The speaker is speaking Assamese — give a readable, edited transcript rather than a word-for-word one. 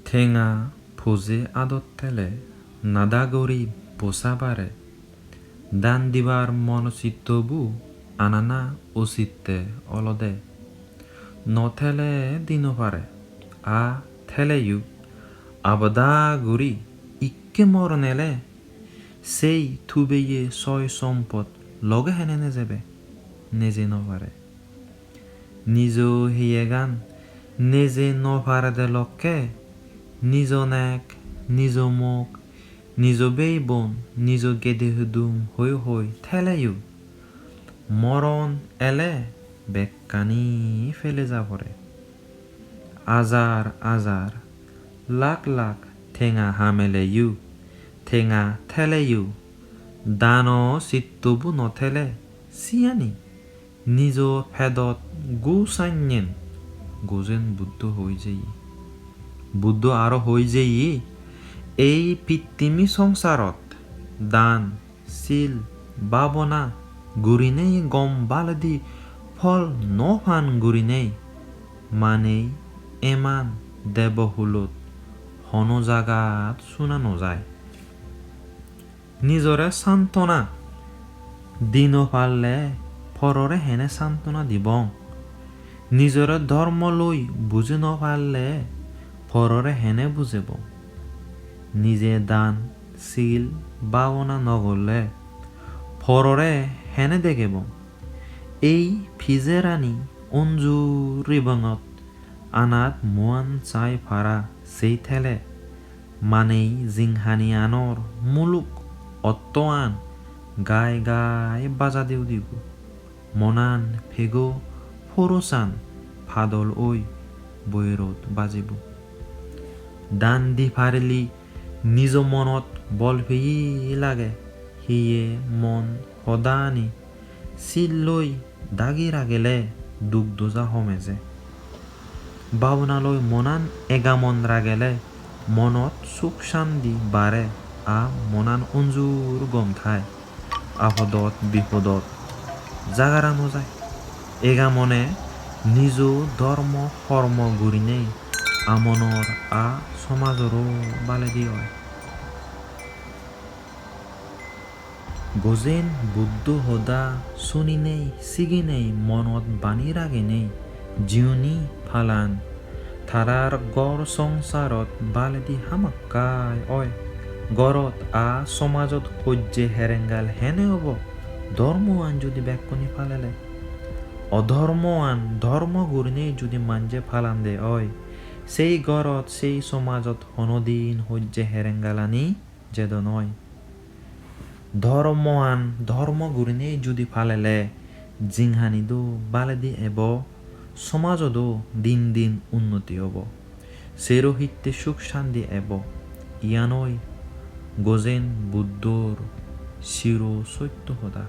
ঠেঙা ফৌজে আদত তেলে নাদাগরি বসাবারে দান দিবার মনচিত্তবু আনানা অচিত্তে অলদে নথেলে দিনপারে আ থেলেয়ু আবদা গুরি ইক্কে মরনেলে সেই থুবেয়ে ছয় সম্পদ লগে হেনে নেযাবে নেজে নপারে নিজ হিয়ে গান নেজে নপারে দে লকে নিজ নেক নিজ মুখ নিজ বেই বোন নিজ গেদে হুদুম হই হই থেলেয়ু মরণ এলে বেকানি ফেলে যাবরে আজার আজার লাখ লাখ ঠেঙা হামেলেয়ু ঠেঙা থেলেয়ু দান চিত্তবু নথেলে সিয়ানি নিজ ফেদত গু সান্যেন গোজেন বুদ্ধ হই যেই বুদ্ধ আরো হই যেই এই পৃথিবী সংসারত দান শিল বাবনা গুরিনেই গম বালদি ফল নফান গুরিনেই মানেই এমান দেবহুলত হন জাগাত শুনা নযায় নিজরে সান্তনা দিন পারলে ফররে হেনে সান্তনা দিবং নিজরে ধর্ম লই বুঝে নপারলে ফররে হেনে বুঝেব নিজে দান শিল বাবনা নগরলে ফররে হেনে দেখেব এই ফিজেরানি অঞ্জুরিবঙত আনাত মুয়ান চাই ফারা সেই থেলে মানেই জিংহানি আনর মুলুক অত্তয়ান গাই গাই বাজা দিও দিব মনান ফেগো ফরসান ফাদল ওই বৈরত বাজিব দান দি ফারিলি নিজ মনত বল ফেই লাগে হিয়ে মন সদানি চিল লৈ দাগি রাগেলে দুখ দোজা সমেজে বাবনালৈ মনান এগামন রাগেলে মনত সুখ শান্তি বাড়ে আ মনান অঞ্জুর গম খায় আপদত বিপদত জাগারা নজায় এগা মনে নিজ ধর্ম কর্ম গুরিনেই আমনৰ আ সমাজৰো বালে দি হয় গোজেন বুদ্ধ হদা শুনি নেই সিগি নেই মনত বাণী রাগে নেই জিউনি ফালান থারার গড় সংসারত বালে দি হামাক্কাই অয় গড়ত আ সমাজত সহ্যে হেরেঙ্গাল হেনে হব ধৰ্মৱান যদি ব্যাকনি ফালেলে অধৰ্মৱান ধর্ম গুরিনে যদি মানজে ফালান দে অয় সেই গড়ত সেই সমাজত হনদিন সহ্যে হেরেঙ্গালানি যেদ নয় ধৰ্মৱান ধর্ম গুরিনে যদি ফালেলে জিংহানিদো বালে দি এব সমাজতো দিন দিন উন্নতি হব সেরোহিত্যে সুখ শান্তি এব ইয়ানই গোজেন বুদ্ধর চির সত্য সদা